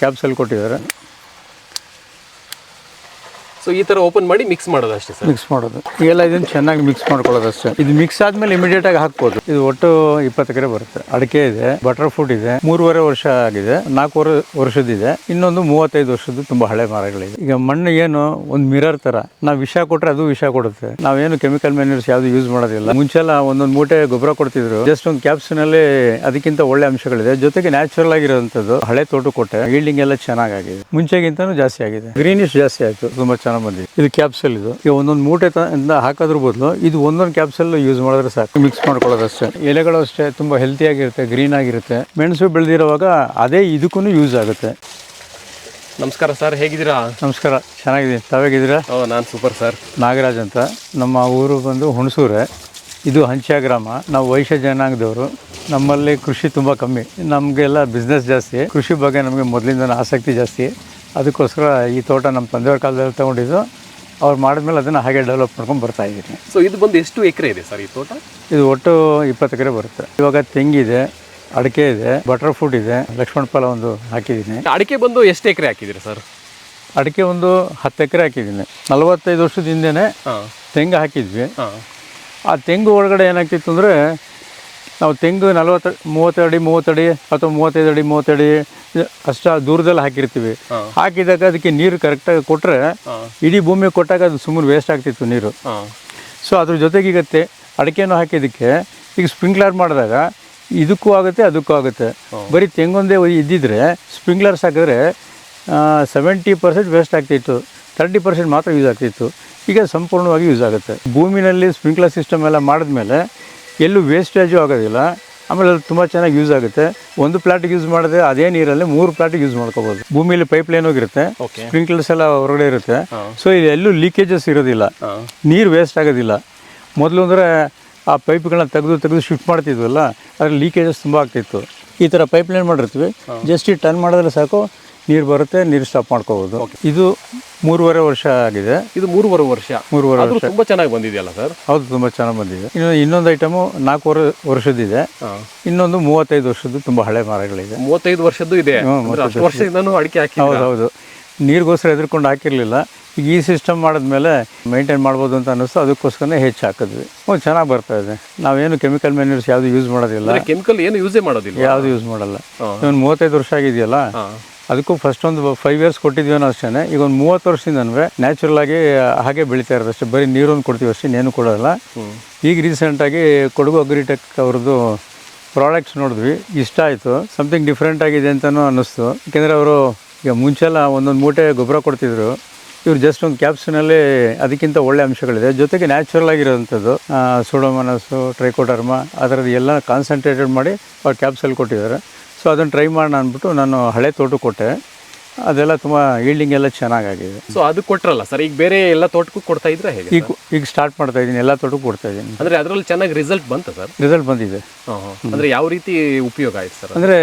Capsule ಕೊಟ್ಟಿದ್ದಾರೆ. So ಈ ತರ ಓಪನ್ ಮಾಡಿ ಮಿಕ್ಸ್ ಮಾಡೋದು ಅಷ್ಟೇ ಸರ್. ಮಿಕ್ಸ್ ಮಾಡೋದು ಈಗೆಲ್ಲ ಇದನ್ನು ಚೆನ್ನಾಗಿ ಮಿಕ್ಸ್ ಮಾಡ್ಕೊಳ್ಳೋದು ಅಷ್ಟೇ. ಇದು ಮಿಕ್ಸ್ ಆದ್ಮೇಲೆ ಇಮಿಡಿಯೇಟ್ ಆಗಿ ಹಾಕ್ಬೋದು. ಇದು ಒಟ್ಟು 20 ಎಕರೆ ಬರುತ್ತೆ. ಅಡಿಕೆ ಇದೆ, ಬಟರ್ ಫ್ರೂಟ್ ಇದೆ, 3.5 ವರ್ಷ ಆಗಿದೆ, 4 ವರ್ಷದಿದೆ, ಇನ್ನೊಂದು 35 ವರ್ಷದ್ದು ತುಂಬಾ ಹಳೆ ಮರಗಳಿದೆ. ಈಗ ಮಣ್ಣು ಏನು ಒಂದು ಮಿರರ್ ತರ, ನಾವು ವಿಷ ಕೊಟ್ರೆ ಅದು ವಿಷ ಕೊಡುತ್ತೆ. ನಾವೇನು ಕೆಮಿಕಲ್ ಮ್ಯಾನ್ಯೂರ್ಸ್ ಯಾವ್ದು ಯೂಸ್ ಮಾಡೋದಿಲ್ಲ. ಮುಂಚೆಲ್ಲ ಒಂದೊಂದು ಮೂಟೆ ಗೊಬ್ಬರ ಕೊಡ್ತಿದ್ರು, ಜಸ್ಟ್ ಒಂದು ಕ್ಯಾಪ್ಸಿನಲ್ಲಿ ಅದಕ್ಕಿಂತ ಒಳ್ಳೆ ಅಂಶಗಳಿದೆ. ಜೊತೆಗೆ ನ್ಯಾಚುರಲ್ ಆಗಿರುವಂತದ್ದು ಹಳೆ ತೋಟ ಕೊಟ್ಟೆ, ಈಲ್ಡಿಂಗ್ ಎಲ್ಲ ಚೆನ್ನಾಗಿದೆ, ಮುಂಚೆಗಿಂತನೂ ಜಾಸ್ತಿ ಆಗಿದೆ. ಗ್ರೀನಿಶ್ ಜಾಸ್ತಿ ಆಯ್ತು, ತುಂಬಾ ಚೆನ್ನಾಗಿ ಬಂದಿದೆ. ಇದು ಕ್ಯಾಪ್ಸಲ್. ಇದು ಈಗ ಒಂದೊಂದು ಮೂಟೆ ಹಾಕೋದ್ರ ಬದಲು ಇದು ಒಂದೊಂದು ಕ್ಯಾಪ್ಸಲ್ ಯೂಸ್ ಮಾಡಿದ್ರೆ ಸಾಕು. ಮಿಕ್ಸ್ ಮಾಡ್ಕೊಳ್ಳೋದು ಅಷ್ಟೇ. ಎಲೆಗಳು ಅಷ್ಟೇ ತುಂಬಾ ಹೆಲ್ತಿ ಆಗಿರುತ್ತೆ, ಗ್ರೀನ್ ಆಗಿರುತ್ತೆ. ಮೆಣಸು ಬೆಳೆದಿರುವಾಗ ಅದೇ ಇದಕ್ಕೂ ಯೂಸ್ ಆಗುತ್ತೆ. ನಮಸ್ಕಾರ ಸರ್, ಹೇಗಿದ್ದೀರಾ? ನಮಸ್ಕಾರ, ಚೆನ್ನಾಗಿದ್ದೀನಿ. ತಾವೇಗಿದ್ದೀರಾ? ನಾನು ಸೂಪರ್ ಸರ್. ನಾಗರಾಜ್ ಅಂತ. ನಮ್ಮ ಊರು ಬಂದು ಹುಣಸೂರೆ. ಇದು ಹಂಚ್ಯ ಗ್ರಾಮ. ನಾವು ವೈಶ್ಯ ಜನಾಂಗದವರು. ನಮ್ಮಲ್ಲಿ ಕೃಷಿ ತುಂಬ ಕಮ್ಮಿ, ನಮಗೆಲ್ಲ ಬಿಸ್ನೆಸ್ ಜಾಸ್ತಿ. ಕೃಷಿ ಬಗ್ಗೆ ನಮಗೆ ಮೊದಲಿಂದ ಆಸಕ್ತಿ ಜಾಸ್ತಿ. ಅದಕ್ಕೋಸ್ಕರ ಈ ತೋಟ ನಮ್ಮ ತಂದೆಯವ್ರ ಕಾಲದಲ್ಲಿ ತೊಗೊಂಡಿದ್ದು. ಅವ್ರು ಮಾಡಿದ್ಮೇಲೆ ಅದನ್ನು ಹಾಗೆ ಡೆವಲಪ್ ಮಾಡ್ಕೊಂಡು ಬರ್ತಾ ಇದ್ದೀನಿ. ಸೊ ಇದು ಬಂದು ಎಷ್ಟು ಎಕರೆ ಇದೆ ಸರ್ ಈ ತೋಟ? ಇದು ಒಟ್ಟು 20 ಎಕರೆ ಬರುತ್ತೆ. ಇವಾಗ ತೆಂಗಿದೆ, ಅಡಿಕೆ ಇದೆ, ಬಟರ್ ಫ್ರೂಟ್ ಇದೆ, ಲಕ್ಷ್ಮಣ ಫಲ ಒಂದು ಹಾಕಿದ್ದೀನಿ. ಅಡಿಕೆ ಬಂದು ಎಷ್ಟು ಎಕರೆ ಹಾಕಿದ್ದೀರಿ ಸರ್? ಅಡಿಕೆ ಒಂದು 10 ಎಕರೆ ಹಾಕಿದ್ದೀನಿ. 45 ವರ್ಷದ ಹಿಂದೆನೇ ತೆಂಗು ಹಾಕಿದ್ವಿ. ಆ ತೆಂಗು ಒಳಗಡೆ ಏನಾಗ್ತಿತ್ತು ಅಂದರೆ, ನಾವು ತೆಂಗು 30 ಅಡಿ ಅಥವಾ 35 ಅಡಿ 30 ಅಡಿ ಅಷ್ಟು ದೂರದಲ್ಲಿ ಹಾಕಿರ್ತೀವಿ. ಹಾಕಿದಾಗ ಅದಕ್ಕೆ ನೀರು ಕರೆಕ್ಟಾಗಿ ಕೊಟ್ಟರೆ ಇಡೀ ಭೂಮಿಗೆ ಕೊಟ್ಟಾಗ ಅದು ಸುಮ್ಮನೆ ವೇಸ್ಟ್ ಆಗ್ತಿತ್ತು ನೀರು. ಸೊ ಅದ್ರ ಜೊತೆಗೆ ಈಗ ಅಡಿಕೆನೂ ಹಾಕಿದ್ದಕ್ಕೆ ಈಗ ಸ್ಪ್ರಿಂಕ್ಲರ್ ಮಾಡಿದಾಗ ಇದಕ್ಕೂ ಆಗುತ್ತೆ ಅದಕ್ಕೂ ಆಗುತ್ತೆ. ಬರೀ ತೆಂಗೊಂದೇ ಇದ್ದಿದ್ರೆ ಸ್ಪ್ರಿಂಕ್ಲರ್ಸ್ ಹಾಕಿದ್ರೆ 70% ವೇಸ್ಟ್ ಆಗ್ತಿತ್ತು, 30% ಮಾತ್ರ ಯೂಸ್ ಆಗ್ತಿತ್ತು. ಈಗ ಸಂಪೂರ್ಣವಾಗಿ ಯೂಸ್ ಆಗುತ್ತೆ. ಭೂಮಿನಲ್ಲಿ ಸ್ಪ್ರಿಂಕ್ಲರ್ ಸಿಸ್ಟಮ್ ಎಲ್ಲ ಮಾಡಿದ್ಮೇಲೆ ಎಲ್ಲೂ ವೇಸ್ಟೇಜು ಆಗೋದಿಲ್ಲ. ಆಮೇಲೆ ಅದು ತುಂಬ ಚೆನ್ನಾಗಿ ಯೂಸ್ ಆಗುತ್ತೆ. ಒಂದು ಪ್ಲಾಟಿಗೆ ಯೂಸ್ ಮಾಡಿದ್ರೆ ಅದೇ ನೀರಲ್ಲಿ 3 ಪ್ಲಾಟಿಗೆ ಯೂಸ್ ಮಾಡ್ಕೋಬೋದು. ಭೂಮಿಯಲ್ಲಿ ಪೈಪ್ ಲೈನ್ ಹೋಗಿರುತ್ತೆ, ಸ್ಪ್ರಿಂಕ್ಲರ್ಸ್ ಎಲ್ಲ ಹೊರಗಡೆ ಇರುತ್ತೆ. ಸೊ ಇದು ಎಲ್ಲೂ ಲೀಕೇಜಸ್ ಇರೋದಿಲ್ಲ, ನೀರು ವೇಸ್ಟ್ ಆಗೋದಿಲ್ಲ. ಮೊದಲು ಅಂದರೆ ಆ ಪೈಪ್ಗಳನ್ನ ತೆಗೆದು ಶಿಫ್ಟ್ ಮಾಡ್ತಿದ್ವಲ್ಲ, ಅದ್ರಲ್ಲಿ ಲೀಕೇಜಸ್ ತುಂಬ ಆಗ್ತಿತ್ತು. ಈ ಥರ ಪೈಪ್ ಲೈನ್ ಮಾಡಿರ್ತೀವಿ, ಜಸ್ಟ್ ಈ ಟರ್ನ್ ಮಾಡಿದ್ರೆ ಸಾಕು, ನೀರು ಬರುತ್ತೆ, ನೀರು ಸ್ಟಾಪ್ ಮಾಡ್ಕೋಬೋದು. ಇದು 3.5 ವರ್ಷ ಆಗಿದೆ. ಇದು 3.5 ವರ್ಷ. 3.5 ವರ್ಷ ತುಂಬ ಚೆನ್ನಾಗಿ ಬಂದಿದೆಯಲ್ಲ ಸರ್? ಹೌದು, ತುಂಬ ಚೆನ್ನಾಗಿ ಬಂದಿದೆ. ಇನ್ನೊಂದು ಐಟಮು 4 ವರ್ಷದಿದೆ, ಇನ್ನೊಂದು 35 ವರ್ಷದ್ದು ತುಂಬ ಹಳೆ ಮರಗಳಿದೆ. 35 ವರ್ಷದ್ದು ಇದೆ. ವರ್ಷದಿಂದನೂ ಅಡಿಕೆ ಹಾಕಿ? ಹೌದು. ನೀರಿಗೋಸ್ಕರ ಎದುರ್ಕೊಂಡು ಹಾಕಿರಲಿಲ್ಲ. ಈಗ ಈ ಸಿಸ್ಟಮ್ ಮಾಡಿದ್ಮೇಲೆ ಮೇಂಟೈನ್ ಮಾಡ್ಬೋದು ಅಂತ ಅನ್ನಿಸ್ತು, ಅದಕ್ಕೋಸ್ಕರನೇ ಹೆಚ್ಚು ಹಾಕಿದ್ವಿ. ಚೆನ್ನಾಗಿ ಬರ್ತಾ ಇದೆ. ನಾವೇನು ಕೆಮಿಕಲ್ ಮ್ಯಾನ್ಯೂರ್ಸ್ ಯಾವುದು ಯೂಸ್ ಮಾಡೋದಿಲ್ಲ. ಕೆಮಿಕಲ್ ಏನು ಯೂಸೇ ಮಾಡೋದಿಲ್ಲ? ಯಾವುದು ಯೂಸ್ ಮಾಡಲ್ಲ. ಇವನು 35 ವರ್ಷ ಆಗಿದೆಯಲ್ಲ, ಅದಕ್ಕೂ ಫಸ್ಟ್ ಒಂದು 5 ಇಯರ್ಸ್ ಕೊಟ್ಟಿದ್ವಿ ಅಷ್ಟೇ. ಈಗ ಒಂದು 30 ವರ್ಷದಿಂದನೂ ನ್ಯಾಚುರಲ್ ಆಗಿ ಹಾಗೆ ಬೆಳೀತಾ ಇರೋದು ಅಷ್ಟೇ. ಬರೀ ನೀರೊಂದು ಕೊಡ್ತೀವಿ ಅಷ್ಟೇ, ಇನ್ನೇನು ಕೊಡೋಲ್ಲ. ಈಗ ರೀಸೆಂಟಾಗಿ ಕೊಡಗು ಅಗ್ರಿಟೆಕ್ ಅವ್ರದ್ದು ಪ್ರಾಡಕ್ಟ್ಸ್ ನೋಡಿದ್ವಿ, ಇಷ್ಟ ಆಯಿತು. ಸಮಥಿಂಗ್ ಡಿಫ್ರೆಂಟ್ ಆಗಿದೆ ಅಂತಲೂ ಅನ್ನಿಸ್ತು. ಯಾಕೆಂದರೆ ಅವರು ಈಗ ಮುಂಚೆಲ್ಲ ಒಂದೊಂದು ಮೂಟೆ ಗೊಬ್ಬರ ಕೊಡ್ತಿದ್ರು, ಇವರು ಜಸ್ಟ್ ಒಂದು ಕ್ಯಾಪ್ಸಿನಲ್ಲಿ ಅದಕ್ಕಿಂತ ಒಳ್ಳೆ ಅಂಶಗಳಿದೆ. ಜೊತೆಗೆ ನ್ಯಾಚುರಲ್ ಆಗಿರೋವಂಥದ್ದು ಸೂಡೋಮೋನಾಸು, ಟ್ರೈಕೋಡರ್ಮಾ, ಅದರದ್ದು ಎಲ್ಲ ಕಾನ್ಸಂಟ್ರೇಟೆಡ್ ಮಾಡಿ ಅವ್ರು ಕ್ಯಾಪ್ಸಲ್ ಕೊಟ್ಟಿದ್ದಾರೆ. ಸೊ ಅದನ್ನು ಟ್ರೈ ಮಾಡೋಣ ಅಂದ್ಬಿಟ್ಟು ನಾನು ಹಳೆ ತೋಟ ಕೊಟ್ಟೆ. ಅದೆಲ್ಲ ತುಂಬ ಈಲ್ಡಿಂಗ್ ಎಲ್ಲ ಚೆನ್ನಾಗಿದೆ. ಸೊ ಅದು ಕೊಟ್ಟರಲ್ಲ ಸರ್, ಈಗ ಬೇರೆ ಎಲ್ಲ ತೋಟಕ್ಕೂ ಕೊಡ್ತಾ ಇದ್ರೆ ಹೇಗೆ? ಈಗ ಸ್ಟಾರ್ಟ್ ಮಾಡ್ತಾ ಇದ್ದೀನಿ, ಎಲ್ಲ ತೋಟಕ್ಕೂ ಕೊಡ್ತಾ ಇದ್ದೀನಿ. ಅಂದರೆ ಅದರಲ್ಲಿ ಚೆನ್ನಾಗಿ ರಿಸಲ್ಟ್ ಬಂತು ಸರ್? ರಿಸಲ್ಟ್ ಬಂದಿದೆ. ಅಂದರೆ ಯಾವ ರೀತಿ ಉಪಯೋಗ ಆಯ್ತು ಸರ್? ಅಂದರೆ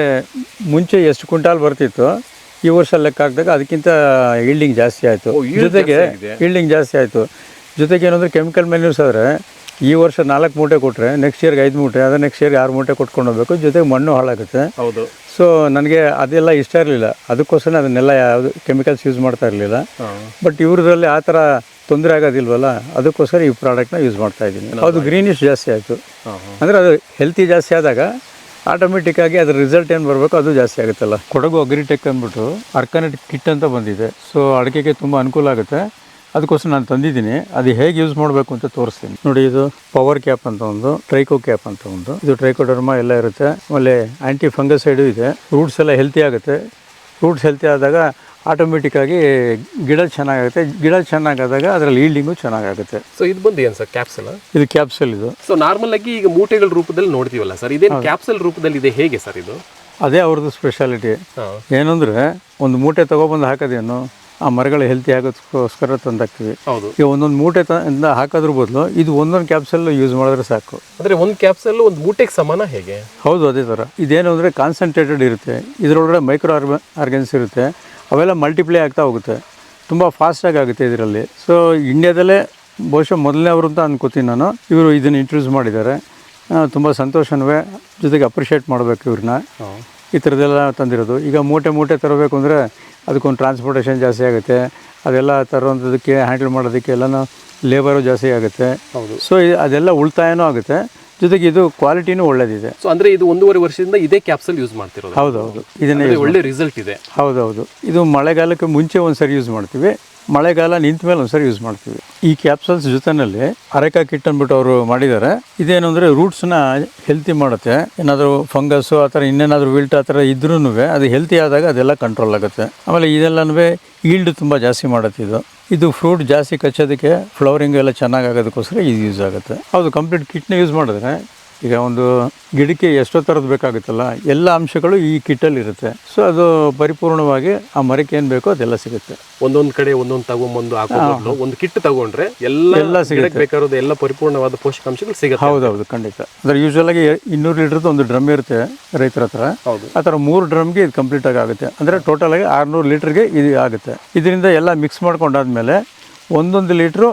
ಮುಂಚೆ ಎಷ್ಟು ಕ್ವಿಂಟಾಲ್ ಬರ್ತಿತ್ತು, ಈ ವರ್ಷ ಲೆಕ್ಕ ಹಾಕಿದಾಗ ಅದಕ್ಕಿಂತ ಈಲ್ಡಿಂಗ್ ಜಾಸ್ತಿ ಆಯಿತು. ಜೊತೆಗೆ ಈಲ್ಡಿಂಗ್ ಜಾಸ್ತಿ ಆಯಿತು. ಜೊತೆಗೆ ಏನಂದರೆ ಕೆಮಿಕಲ್ ಮ್ಯಾನ್ಯೂರ್ಸ್ ಆದರೆ ಈ ವರ್ಷ 4 ಮೂಟೆ ಕೊಟ್ಟರೆ ನೆಕ್ಸ್ಟ್ ಇಯರ್ಗೆ 5 ಮೂಟೆ, ಅದೇ ನೆಕ್ಸ್ಟ್ ಇಯರ್ಗೆ 6 ಮೂಟೆ ಕೊಟ್ಕೊಂಡು ಹೋಗಬೇಕು. ಜೊತೆಗೆ ಮಣ್ಣು ಹಾಳಾಗುತ್ತೆ. ಹೌದು. ಸೊ ನನಗೆ ಅದೆಲ್ಲ ಇಷ್ಟ ಇರಲಿಲ್ಲ, ಅದಕ್ಕೋಸ್ಕರ ಅದನ್ನೆಲ್ಲ ಯಾವುದು ಕೆಮಿಕಲ್ಸ್ ಯೂಸ್ ಮಾಡ್ತಾ ಇರಲಿಲ್ಲ. ಬಟ್ ಇವ್ರದ್ರಲ್ಲಿ ಆ ಥರ ತೊಂದರೆ ಆಗೋದಿಲ್ವಲ್ಲ, ಅದಕ್ಕೋಸ್ಕರ ಈ ಪ್ರಾಡಕ್ಟ್ನ ಯೂಸ್ ಮಾಡ್ತಾ ಇದ್ದೀನಿ. ಅದು ಗ್ರೀನಿಶ್ ಜಾಸ್ತಿ ಆಯಿತು. ಅಂದರೆ ಅದು ಹೆಲ್ತಿ ಜಾಸ್ತಿ ಆದಾಗ ಆಟೋಮೆಟಿಕ್ಕಾಗಿ ಅದ್ರ ರಿಸಲ್ಟ್ ಏನು ಬರಬೇಕು ಅದು ಜಾಸ್ತಿ ಆಗುತ್ತಲ್ಲ. ಕೊಡಗು ಅಗ್ರಿಟೆಕ್ ಅಂದ್ಬಿಟ್ಟು ಅರ್ಕಾನೆಟ್ ಕಿಟ್ ಅಂತ ಬಂದಿದೆ. ಸೊ ಅಡಿಕೆಗೆ ತುಂಬ ಅನುಕೂಲ ಆಗುತ್ತೆ. ಅದಕ್ಕೋಸ್ಕರ ನಾನು ತಂದಿದ್ದೀನಿ. ಅದು ಹೇಗೆ ಯೂಸ್ ಮಾಡಬೇಕು ಅಂತ ತೋರಿಸ್ತೀನಿ ನೋಡಿ. ಇದು ಪವರ್ ಕ್ಯಾಪ್ ಅಂತ ಒಂದು, ಟ್ರೈಕೋ ಕ್ಯಾಪ್ ಅಂತ ಒಂದು. ಇದು ಟ್ರೈಕೋಡರ್ಮಾ ಎಲ್ಲ ಇರುತ್ತೆ. ಆಮೇಲೆ ಆ್ಯಂಟಿ ಫಂಗಸೈಡು ಇದೆ. ರೂಟ್ಸ್ ಎಲ್ಲ ಹೆಲ್ತಿ ಆಗುತ್ತೆ. ರೂಟ್ಸ್ ಹೆಲ್ತಿ ಆದಾಗ ಆಟೋಮೆಟಿಕ್ಕಾಗಿ ಗಿಡ ಚೆನ್ನಾಗುತ್ತೆ. ಗಿಡ ಚೆನ್ನಾಗಾದಾಗ ಅದರಲ್ಲಿ ಈಲ್ಡಿಂಗು ಚೆನ್ನಾಗಾಗುತ್ತೆ. ಸೊ ಇದು ಬಂದು ಏನು ಸರ್, ಕ್ಯಾಪ್ಸಲ್? ಇದು ಕ್ಯಾಪ್ಸಲ್. ಇದು ಸೊ ನಾರ್ಮಲ್ ಆಗಿ ಈಗ ಮೂಟೆಗಳ ರೂಪದಲ್ಲಿ ನೋಡ್ತೀವಲ್ಲ ಸರ್, ಇದೇನು ಕ್ಯಾಪ್ಸಲ್ ರೂಪದಲ್ಲಿ ಇದೆ, ಹೇಗೆ ಸರ್ ಇದು? ಅದೇ ಅವ್ರದ್ದು ಸ್ಪೆಷಾಲಿಟಿ. ಏನಂದರೆ ಒಂದು ಮೂಟೆ ತೊಗೊಬಂದು ಹಾಕೋದೇನು, ಆ ಮರಗಳು ಹೆಲ್ತಿ ಆಗೋದಕ್ಕೋಸ್ಕರ ತಂದಾಕ್ತೀವಿ. ಈಗ ಒಂದೊಂದು ಮೂಟೆ ಹಾಕೋದ್ರ ಬದಲು ಇದು ಒಂದೊಂದು ಕ್ಯಾಪ್ಸಲ್ ಯೂಸ್ ಮಾಡಿದ್ರೆ ಸಾಕು. ಅಂದರೆ ಒಂದು ಕ್ಯಾಪ್ಸಲ್ ಒಂದು ಮೂಟೆಗೆ ಸಮಾನ ಹೇಗೆ? ಹೌದು, ಅದೇ ಥರ. ಇದೇನು ಅಂದರೆ ಕಾನ್ಸಂಟ್ರೇಟೆಡ್ ಇರುತ್ತೆ. ಇದರೊಳಗಡೆ ಮೈಕ್ರೋ ಆರ್ಗನ್ಸ್ ಇರುತ್ತೆ. ಅವೆಲ್ಲ ಮಲ್ಟಿಪ್ಲೈ ಆಗ್ತಾ ಹೋಗುತ್ತೆ. ತುಂಬ ಫಾಸ್ಟಾಗಿ ಆಗುತ್ತೆ ಇದರಲ್ಲಿ. ಸೊ ಇಂಡಿಯಾದಲ್ಲೇ ಬಹುಶಃ ಮೊದಲನೇ ಅವರು ಅಂತ ಅನ್ಕೋತೀನಿ ನಾನು. ಇವರು ಇದನ್ನು ಇಂಟ್ರೊಡ್ಯೂಸ್ ಮಾಡಿದ್ದಾರೆ. ತುಂಬ ಸಂತೋಷವೇ, ಜೊತೆಗೆ ಅಪ್ರಿಷಿಯೇಟ್ ಮಾಡಬೇಕು ಇವ್ರನ್ನ. ಈ ಥರದ್ದೆಲ್ಲ ತಂದಿರೋದು. ಈಗ ಮೂಟೆ ತರಬೇಕು ಅಂದರೆ ಅದಕ್ಕೊಂದು ಟ್ರಾನ್ಸ್ಪೋರ್ಟೇಷನ್ ಜಾಸ್ತಿ ಆಗುತ್ತೆ, ಅದೆಲ್ಲ ತರುವಂಥದ್ದಕ್ಕೆ ಹ್ಯಾಂಡಲ್ ಮಾಡೋದಕ್ಕೆ ಎಲ್ಲನೂ ಲೇಬರು ಜಾಸ್ತಿ ಆಗುತ್ತೆ. ಸೊ ಅದೆಲ್ಲ ಉಳಿತಾಯನೂ ಆಗುತ್ತೆ, ಜೊತೆಗೆ ಇದು ಕ್ವಾಲಿಟಿನೂ ಒಳ್ಳೇದಿದೆ. ಸೊ ಅಂದರೆ ಇದು 1.5 ವರ್ಷದಿಂದ ಇದೇ ಕ್ಯಾಪ್ಸಲ್ ಯೂಸ್ ಮಾಡ್ತಿರೋದು? ಹೌದೌದು, ಇದನ್ನೇ ಒಳ್ಳೆ ರಿಸಲ್ಟ್ ಇದೆ. ಹೌದೌದು, ಇದು ಮಳೆಗಾಲಕ್ಕೆ ಮುಂಚೆ ಒಂದು ಸರಿ ಯೂಸ್ ಮಾಡ್ತೀವಿ, ಮಳೆಗಾಲ ನಿಂತ ಮೇಲೆ ಒಂದ್ಸರಿ ಯೂಸ್ ಮಾಡ್ತೀವಿ. ಈ ಕ್ಯಾಪ್ಸಲ್ಸ್ ಜೊತೆಯಲ್ಲಿ ಅರೆಕಾ ಕಿಟ್ ಅಂದ್ಬಿಟ್ಟು ಅವರು ಮಾಡಿದ್ದಾರೆ. ಇದೇನು ಅಂದರೆ ರೂಟ್ಸ್ನ ಹೆಲ್ತಿ ಮಾಡುತ್ತೆ. ಏನಾದರೂ ಫಂಗಸ್ಸು ಆ ಥರ ಇನ್ನೇನಾದರೂ ವಿಲ್ಟ್ ಆ ಥರ ಇದ್ರೂ ಅದು ಹೆಲ್ತಿ ಆದಾಗ ಅದೆಲ್ಲ ಕಂಟ್ರೋಲ್ ಆಗುತ್ತೆ. ಆಮೇಲೆ ಇದೆಲ್ಲನೂ ಈಲ್ಡ್ ತುಂಬ ಜಾಸ್ತಿ ಮಾಡುತ್ತೆ. ಇದು ಫ್ರೂಟ್ ಜಾಸ್ತಿ ಕಚ್ಚೋದಕ್ಕೆ, ಫ್ಲವರಿಂಗ್ ಎಲ್ಲ ಚೆನ್ನಾಗಿ ಆಗೋದಕ್ಕೋಸ್ಕರ ಇದು ಯೂಸ್ ಆಗುತ್ತೆ. ಹೌದು, ಕಂಪ್ಲೀಟ್ ಕಿಟ್ನ ಯೂಸ್ ಮಾಡಿದ್ರೆ ಈಗ ಒಂದು ಗಿಡಕ್ಕೆ ಎಷ್ಟೋ ಥರದ್ದು ಬೇಕಾಗುತ್ತಲ್ಲ, ಎಲ್ಲ ಅಂಶಗಳು ಈ ಕಿಟ್ಟಲ್ಲಿ ಇರುತ್ತೆ. ಸೊ ಅದು ಪರಿಪೂರ್ಣವಾಗಿ ಆ ಮರಕ್ಕೆ ಏನು ಬೇಕೋ ಅದೆಲ್ಲ ಸಿಗುತ್ತೆ. ಒಂದೊಂದು ಕಡೆ ಒಂದೊಂದು ತಗೊಂಬಂದು ಹಾಕೋದು, ಒಂದು ಕಿಟ್ ತಗೊಂಡ್ರೆ ಎಲ್ಲ ಸಿಗುತ್ತೆ, ಬೇಕಾಗಿರೋದು ಎಲ್ಲ ಪರಿಪೂರ್ಣವಾದ ಪೋಷಕಾಂಶಗಳು ಸಿಗುತ್ತೆ. ಹೌದೌದು, ಖಂಡಿತ. ಅಂದರೆ ಯೂಶ್ವಲಾಗಿ 200 ಲೀಟ್ರದ್ದು ಒಂದು ಡ್ರಮ್ ಇರುತ್ತೆ ರೈತರ ಹತ್ರ. ಆ ಥರ 3 ಡ್ರಮ್ಗೆ ಇದು ಕಂಪ್ಲೀಟಾಗಿ ಆಗುತ್ತೆ. ಅಂದರೆ ಟೋಟಲಾಗಿ 600 ಲೀಟ್ರಿಗೆ ಇದು ಆಗುತ್ತೆ. ಇದರಿಂದ ಎಲ್ಲ ಮಿಕ್ಸ್ ಮಾಡ್ಕೊಂಡಾದ್ಮೇಲೆ 1 ಲೀಟ್ರು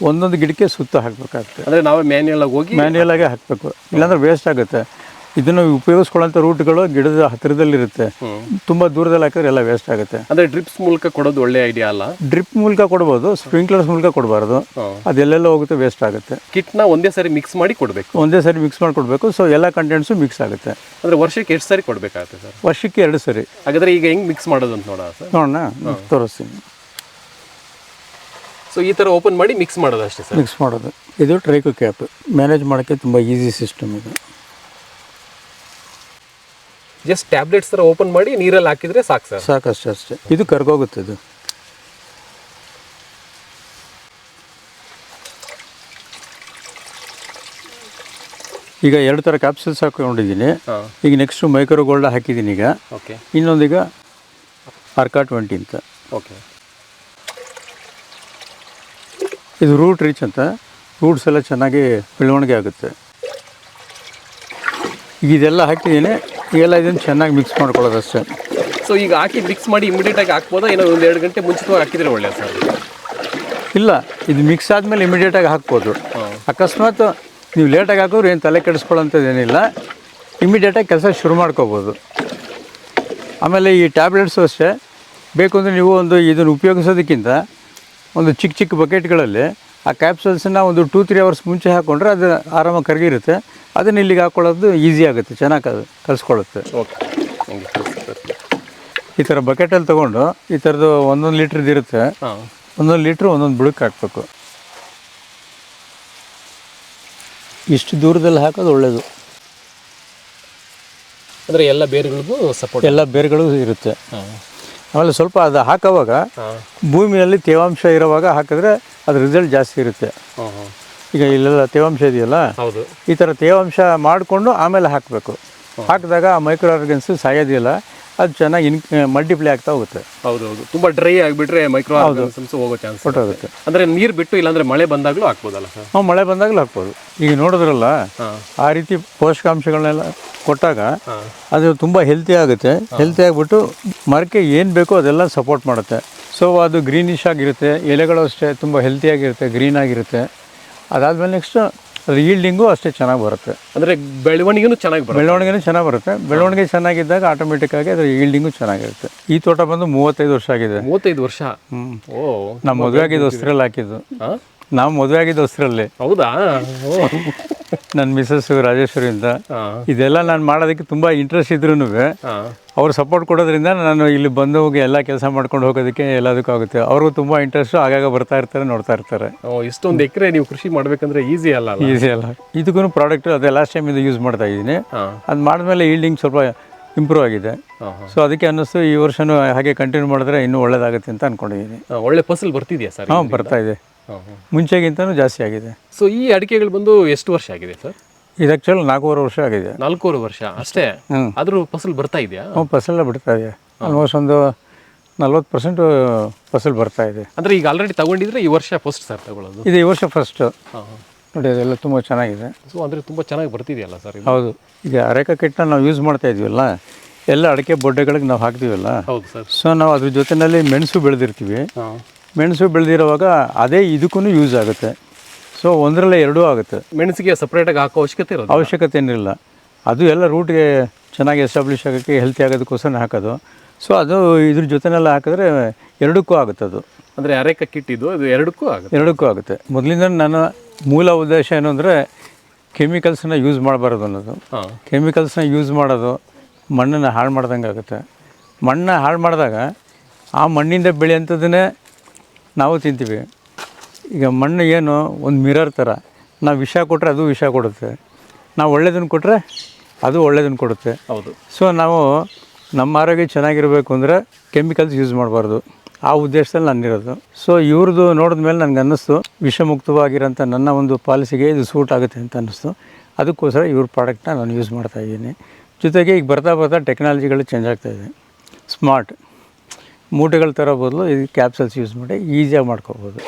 ಒಂದೊಂದು ಗಿಡಕ್ಕೆ ಸುತ್ತ ಹಾಕಬೇಕಾಗುತ್ತೆ. ಅಂದರೆ ನಾವು ಮ್ಯಾನ್ಯಲ್ ಆಗಿ ಹಾಕಬೇಕು, ಇಲ್ಲಾಂದ್ರೆ ವೇಸ್ಟ್ ಆಗುತ್ತೆ. ಇದನ್ನು ಉಪಯೋಗಿಸ್ಕೊಳ್ಳೋಂಥ ರೂಟ್ಗಳು ಗಿಡದ ಹತ್ತಿರದಲ್ಲಿರುತ್ತೆ, ತುಂಬ ದೂರದಲ್ಲಿ ಹಾಕಿದ್ರೆ ಎಲ್ಲ ವೇಸ್ಟ್ ಆಗುತ್ತೆ. ಅಂದರೆ ಡ್ರಿಪ್ಸ್ ಮೂಲಕ ಕೊಡೋದು ಒಳ್ಳೆ ಐಡಿಯಾ ಅಲ್ಲ? ಡ್ರಿಪ್ ಮೂಲಕ ಕೊಡ್ಬೋದು, ಸ್ಪ್ರಿಂಕ್ಲರ್ಸ್ ಮೂಲಕ ಕೊಡಬಾರ್ದು, ಅದೆಲ್ಲೆಲ್ಲ ಹೋಗುತ್ತೆ, ವೇಸ್ಟ್ ಆಗುತ್ತೆ. ಕಿಟ್ನ ಒಂದೇ ಸಾರಿ ಮಿಕ್ಸ್ ಮಾಡಿ ಕೊಡಬೇಕು? ಒಂದೇ ಸಾರಿ ಮಿಕ್ಸ್ ಮಾಡಿ ಕೊಡಬೇಕು. ಸೊ ಎಲ್ಲ ಕಂಟೆಂಟ್ಸು ಮಿಕ್ಸ್ ಆಗುತ್ತೆ. ಅಂದರೆ ವರ್ಷಕ್ಕೆ ಎಷ್ಟು ಸಾರಿ ಕೊಡಬೇಕಾಗುತ್ತೆ ಸರ್? ವರ್ಷಕ್ಕೆ 2 ಸರಿ. ಹಾಗಾದರೆ ಈಗ ಹೆಂಗೆ ಮಿಕ್ಸ್ ಮಾಡೋದು ಅಂತ ನೋಡೋಣ ಸರ್? ನೋಡೋಣ, ತೋರಿಸ್ತೀನಿ. ಸೊ ಈ ಥರ ಓಪನ್ ಮಾಡಿ ಮಿಕ್ಸ್ ಮಾಡೋದು ಅಷ್ಟೇ ಸರ್? ಮಿಕ್ಸ್ ಮಾಡೋದು. ಇದು ಟ್ರೈಕೋ ಕ್ಯಾಪ್, ಮ್ಯಾನೇಜ್ ಮಾಡೋಕ್ಕೆ ತುಂಬ ಈಸಿ ಸಿಸ್ಟಮ್ ಇದು. ಜಸ್ಟ್ ಟ್ಯಾಬ್ಲೆಟ್ಸ್ ಥರ ಓಪನ್ ಮಾಡಿ ನೀರಲ್ಲಿ ಹಾಕಿದರೆ ಸಾಕು ಸರ್? ಸಾಕಷ್ಟೇ. ಇದು ಕರ್ಗೋಗುತ್ತೆ. ಇದು ಈಗ 2 ಥರ ಕ್ಯಾಪ್ಸೂಲ್ಸ್ ಹಾಕೊಂಡಿದ್ದೀನಿ. ಈಗ ನೆಕ್ಸ್ಟು ಮೈಕ್ರೋ ಗೋಲ್ಡ್ ಹಾಕಿದ್ದೀನಿ. ಈಗ ಓಕೆ, ಇನ್ನೊಂದೀಗ ಅರ್ಕಾ 20 ಅಂತ. ಓಕೆ, ಇದು ರೂಟ್ ರೀಚ್ ಅಂತ, ರೂಟ್ಸ್ ಎಲ್ಲ ಚೆನ್ನಾಗಿ ಬೆಳವಣಿಗೆ ಆಗುತ್ತೆ. ಈಗ ಇದೆಲ್ಲ ಹಾಕಿದ್ದೀನಿ. ಈಗೆಲ್ಲ ಇದನ್ನು ಚೆನ್ನಾಗಿ ಮಿಕ್ಸ್ ಮಾಡ್ಕೊಳ್ಳೋದು ಅಷ್ಟೇ. ಸೊ ಈಗ ಹಾಕಿ ಮಿಕ್ಸ್ ಮಾಡಿ ಇಮಿಡಿಯೇಟಾಗಿ ಹಾಕ್ಬೋದಾ, ಏನೋ 1-2 ಗಂಟೆ ಮುಂಚಿತವಾಗಿ ಹಾಕಿದರೆ ಒಳ್ಳೆಯದು ಸರ್? ಇಲ್ಲ, ಇದು ಮಿಕ್ಸ್ ಆದಮೇಲೆ ಇಮಿಡಿಯೇಟಾಗಿ ಹಾಕ್ಬೋದು. ಅಕಸ್ಮಾತ್ ನೀವು ಲೇಟಾಗಿ ಹಾಕಿದ್ರೆ ಏನು ತಲೆ ಕೆಡಿಸ್ಕೊಳ್ಳೋಂಥದ್ದೇನಿಲ್ಲ, ಇಮಿಡಿಯೇಟಾಗಿ ಕೆಲಸ ಶುರು ಮಾಡ್ಕೋಬೋದು. ಆಮೇಲೆ ಈ ಟ್ಯಾಬ್ಲೆಟ್ಸು ಅಷ್ಟೇ, ಬೇಕು ಅಂದರೆ ನೀವು ಇದನ್ನು ಉಪಯೋಗಿಸೋದಕ್ಕಿಂತ ಒಂದು ಚಿಕ್ಕ ಬಕೆಟ್ಗಳಲ್ಲಿ ಆ ಕ್ಯಾಪ್ಸಲ್ಸನ್ನ ಒಂದು 2-3 ಅವರ್ಸ್ ಮುಂಚೆ ಹಾಕ್ಕೊಂಡ್ರೆ ಅದು ಆರಾಮಾಗಿ ಕರಗಿರುತ್ತೆ. ಅದನ್ನು ಇಲ್ಲಿಗೆ ಹಾಕ್ಕೊಳ್ಳೋದು ಈಸಿ ಆಗುತ್ತೆ, ಚೆನ್ನಾಗಿ ಕಲಿಸ್ಕೊಳ್ಳುತ್ತೆ. ಓಕೆ, ಈ ಥರ ಬಕೆಟಲ್ಲಿ ತೊಗೊಂಡು ಈ ಥರದ್ದು 1 ಲೀಟ್ರದ್ದು ಇರುತ್ತೆ, 1 ಲೀಟ್ರ್ ಒಂದೊಂದು ಬುಡಕ್ಕೆ ಹಾಕಬೇಕು. ಇಷ್ಟು ದೂರದಲ್ಲಿ ಹಾಕೋದು ಒಳ್ಳೆಯದು. ಅಂದರೆ ಎಲ್ಲ ಬೇರುಗಳಿಗೂ ಸಪೋರ್ಟ್, ಎಲ್ಲ ಬೇರುಗಳು ಇರುತ್ತೆ. ಆಮೇಲೆ ಸ್ವಲ್ಪ ಅದು ಹಾಕೋವಾಗ ಭೂಮಿಯಲ್ಲಿ ತೇವಾಂಶ ಇರೋವಾಗ ಹಾಕಿದ್ರೆ ಅದು ರಿಸಲ್ಟ್ ಜಾಸ್ತಿ ಇರುತ್ತೆ. ಈಗ ಇಲ್ಲೆಲ್ಲ ತೇವಾಂಶ ಇದೆಯಲ್ಲ, ಈ ಥರ ತೇವಾಂಶ ಮಾಡಿಕೊಂಡು ಆಮೇಲೆ ಹಾಕಬೇಕು. ಹಾಕಿದಾಗ ಆ ಮೈಕ್ರೋ ಆರ್ಗನ್ಸ್ ಸಾಯೋದಿಲ್ಲ, ಅದು ಚೆನ್ನಾಗಿ ಮಲ್ಟಿಪ್ಲೈ ಆಗ್ತಾ ಹೋಗುತ್ತೆ. ಹೌದೌದು, ತುಂಬ ಡ್ರೈ ಆಗಿಬಿಟ್ರೆ ಮೈಕ್ರೋ ಆರ್ಗನ್ಸಮ್ಸ್ ಹೋಗೋ ಚಾನ್ಸ್ ಹೊರಟೋಗುತ್ತೆ. ಅಂದರೆ ನೀರು ಬಿಟ್ಟು, ಇಲ್ಲಾಂದರೆ ಮಳೆ ಬಂದಾಗಲೂ ಹಾಕ್ಬೋದಲ್ಲ ಸರ್? ನಾವು ಮಳೆ ಬಂದಾಗಲೂ ಹಾಕ್ಬೋದು. ಈಗ ನೋಡಿದ್ರಲ್ಲ, ಆ ರೀತಿ ಪೋಷಕಾಂಶಗಳನ್ನೆಲ್ಲ ಕೊಟ್ಟಾಗ ಅದು ತುಂಬ ಹೆಲ್ತಿ ಆಗುತ್ತೆ. ಹೆಲ್ತಿ ಆಗಿಬಿಟ್ಟು ಮರಕ್ಕೆ ಏನು ಬೇಕೋ ಅದೆಲ್ಲ ಸಪೋರ್ಟ್ ಮಾಡುತ್ತೆ. ಸೊ ಅದು ಗ್ರೀನಿಶ್ ಆಗಿರುತ್ತೆ, ಎಲೆಗಳು ಅಷ್ಟೇ ತುಂಬ ಹೆಲ್ತಿಯಾಗಿರುತ್ತೆ, ಗ್ರೀನ್ ಆಗಿರುತ್ತೆ. ಅದಾದಮೇಲೆ ನೆಕ್ಸ್ಟ್ ಅದು ಈಲ್ಡಿಂಗು ಅಷ್ಟೇ ಚೆನ್ನಾಗಿ ಬರುತ್ತೆ. ಅಂದರೆ ಬೆಳವಣಿಗೆನೂ ಚೆನ್ನಾಗಿ ಬರುತ್ತೆ. ಬೆಳವಣಿಗೆ ಚೆನ್ನಾಗಿದ್ದಾಗ ಆಟೋಮೆಟಿಕ್ಕಾಗಿ ಅದರ ಈಲ್ಡಿಂಗು ಚೆನ್ನಾಗಿರುತ್ತೆ. ಈ ತೋಟ ಬಂದು 35 ವರ್ಷ ಆಗಿದೆ. 35 ವರ್ಷ? ಓ, ನಮ್ಮ ಮದುವೆ ಆಗಿದ್ದು ಹೊಸರಲ್ಲಿ ಹಾಕಿದ್ದು. ನಾವು ಮದುವೆ ಆಗಿದ್ದು ಹೊಸರಲ್ಲಿ. ಹೌದಾ? ನನ್ನ ಮಿಸಸ್ ರಾಜೇಶ್ವರಿ ಅಂತ. ಇದೆಲ್ಲ ನಾನು ಮಾಡೋದಕ್ಕೆ ತುಂಬ ಇಂಟ್ರೆಸ್ಟ್ ಇದ್ರೂ ಅವ್ರು ಸಪೋರ್ಟ್ ಕೊಡೋದ್ರಿಂದ ನಾನು ಇಲ್ಲಿ ಬಂದು ಹೋಗಿ ಎಲ್ಲ ಕೆಲಸ ಮಾಡ್ಕೊಂಡು ಹೋಗೋದಕ್ಕೆ ಎಲ್ಲದಕ್ಕೂ ಆಗುತ್ತೆ. ಅವ್ರಿಗೂ ತುಂಬ ಇಂಟ್ರೆಸ್ಟು, ಆಗಾಗ ಬರ್ತಾ ಇರ್ತಾರೆ, ನೋಡ್ತಾ ಇರ್ತಾರೆ. ಇಷ್ಟೊಂದು ಎಕರೆ ನೀವು ಕೃಷಿ ಮಾಡಬೇಕಂದ್ರೆ ಈಸಿ ಅಲ್ಲ? ಈಸಿ ಅಲ್ಲ. ಇದಕ್ಕೂ ಪ್ರಾಡಕ್ಟ್ ಅದೇ ಲಾಸ್ಟ್ ಟೈಮ್ ಇದು ಯೂಸ್ ಮಾಡ್ತಾ ಇದ್ದೀನಿ. ಅದು ಮಾಡಿದ್ಮೇಲೆ ಈಲ್ಡಿಂಗ್ ಸ್ವಲ್ಪ ಇಂಪ್ರೂವ್ ಆಗಿದೆ. ಸೊ ಅದಕ್ಕೆ ಅನ್ನಿಸ್ತು ಈ ವರ್ಷನೂ ಹಾಗೆ ಕಂಟಿನ್ಯೂ ಮಾಡಿದ್ರೆ ಇನ್ನೂ ಒಳ್ಳೇದಾಗುತ್ತೆ ಅಂತ ಅಂದ್ಕೊಂಡಿದ್ದೀನಿ. ಒಳ್ಳೆ ಫಸಲ್ ಬರ್ತಿದೆಯಾ ಸರ್? ಹಾಂ, ಬರ್ತಾ ಇದೆ, ಮುಂಚೆಗಿಂತನೂ ಜಾಸ್ತಿ ಆಗಿದೆ. ಸೊ ಈ ಅಡಿಕೆಗಳು ಬಂದು ಎಷ್ಟು ವರ್ಷ ಆಗಿದೆ ಸರ್? ಇದು ಆ್ಯಕ್ಚುಲಿ 4.5 ವರ್ಷ ಆಗಿದೆ. 4.5 ವರ್ಷ ಅಷ್ಟೇ? ಆದರೂ ಫಸಲ್ ಬರ್ತಾ ಇದೆಯಾ? ಫಸಲೆಲ್ಲ ಬಿಡ್ತಾ ಇದೆ. ಆಲ್ಮೋಸ್ಟ್ ಒಂದು 40% ಫಸಲು ಬರ್ತಾ ಇದೆ. ಅಂದರೆ ಈಗ ಆಲ್ರೆಡಿ ತಗೊಂಡಿದ್ರೆ ಈ ವರ್ಷ ಫಸ್ಟ್ ಸರ್ ತಗೊಳ್ಳೋದು? ಇದು ಈ ವರ್ಷ ಫಸ್ಟ್. ನೋಡಿ, ಅದೆಲ್ಲ ತುಂಬ ಚೆನ್ನಾಗಿದೆ. ಸೊ ಅಂದರೆ ತುಂಬ ಚೆನ್ನಾಗಿ ಬರ್ತಿದೆಯಲ್ಲ ಸರ್? ಹೌದು. ಈಗ ಅರೆಕಾ ಕಿಟ್ನ ನಾವು ಯೂಸ್ ಮಾಡ್ತಾ ಇದೀವಲ್ಲ, ಎಲ್ಲ ಅಡಿಕೆ ಬೊಡ್ಡೆಗಳಿಗೆ ನಾವು ಹಾಕ್ತೀವಲ್ಲ. ಹೌದು ಸರ್. ಸೊ ನಾವು ಅದ್ರ ಜೊತೆಯಲ್ಲಿ ಮೆಣಸು ಬೆಳೆದಿರ್ತೀವಿ. ಮೆಣಸು ಬೆಳೆದಿರೋವಾಗ ಅದೇ ಇದಕ್ಕೂ ಯೂಸ್ ಆಗುತ್ತೆ. ಸೊ ಒಂದರಲ್ಲೇ ಎರಡೂ ಆಗುತ್ತೆ. ಮೆಣಸಿಗೆ ಸಪ್ರೇಟಾಗಿ ಹಾಕೋ ಅವಶ್ಯಕತೆ ಏನಿಲ್ಲ. ಅದು ಎಲ್ಲ ರೂಟ್ಗೆ ಚೆನ್ನಾಗಿ ಎಸ್ಟಾಬ್ಲಿಷ್ ಆಗೋಕ್ಕೆ ಹೆಲ್ತಿ ಆಗೋದಕ್ಕೋಸ್ಕರ ಹಾಕೋದು. ಸೊ ಅದು ಇದ್ರ ಜೊತೆನೆಲ್ಲ ಹಾಕಿದ್ರೆ ಎರಡಕ್ಕೂ ಆಗುತ್ತೆ. ಅದು ಅಂದರೆ ಅರೆಕ ಕಿಟ್ ಇದು ಅದು ಎರಡಕ್ಕೂ ಆಗುತ್ತೆ. ಮೊದಲಿಂದ ನನ್ನ ಮೂಲ ಉದ್ದೇಶ ಏನು ಅಂದರೆ ಕೆಮಿಕಲ್ಸನ್ನ ಯೂಸ್ ಮಾಡಬಾರ್ದು ಅನ್ನೋದು. ಕೆಮಿಕಲ್ಸ್ನ ಯೂಸ್ ಮಾಡೋದು ಮಣ್ಣನ್ನು ಹಾಳು ಮಾಡ್ದಂಗೆ ಆಗುತ್ತೆ. ಮಣ್ಣನ್ನ ಹಾಳು ಮಾಡಿದಾಗ ಆ ಮಣ್ಣಿಂದ ಬೆಳೆಯೋಂಥದ್ದನ್ನೇ ನಾವು ತಿಂತೀವಿ. ಈಗ ಮಣ್ಣು ಏನು ಒಂದು ಮಿರರ್ ಥರ, ನಾವು ವಿಷ ಕೊಟ್ಟರೆ ಅದು ವಿಷ ಕೊಡುತ್ತೆ, ನಾವು ಒಳ್ಳೆಯದನ್ನು ಕೊಟ್ಟರೆ ಅದು ಒಳ್ಳೆಯದನ್ನು ಕೊಡುತ್ತೆ. ಹೌದು. ಸೊ ನಾವು ನಮ್ಮ ಆರೋಗ್ಯ ಚೆನ್ನಾಗಿರಬೇಕು ಅಂದರೆ ಕೆಮಿಕಲ್ಸ್ ಯೂಸ್ ಮಾಡಬಾರ್ದು, ಆ ಉದ್ದೇಶದಲ್ಲಿ ನಾನಿರೋದು. ಸೊ ಇವ್ರದ್ದು ನೋಡಿದ ಮೇಲೆ ನನಗೆ ಅನ್ನಿಸ್ತು ವಿಷಮುಕ್ತವಾಗಿರೋಂಥ ನನ್ನ ಒಂದು ಪಾಲಿಸಿಗೆ ಇದು ಸೂಟ್ ಆಗುತ್ತೆ ಅಂತ ಅನ್ನಿಸ್ತು. ಅದಕ್ಕೋಸ್ಕರ ಇವ್ರ ಪ್ರಾಡಕ್ಟ್ನ ನಾನು ಯೂಸ್ ಮಾಡ್ತಾಯಿದ್ದೀನಿ. ಜೊತೆಗೆ ಈಗ ಬರ್ತಾ ಟೆಕ್ನಾಲಜಿಗಳು ಚೇಂಜ್ ಆಗ್ತಾಯಿದೆ. ಸ್ಮಾರ್ಟ್ ಮೂಟೆಗಳ ಥರ ಬದಲು ಇದು ಕ್ಯಾಪ್ಸಲ್ಸ್ ಯೂಸ್ ಮಾಡಿ ಈಸಿಯಾಗಿ ಮಾಡ್ಕೋಬೋದು.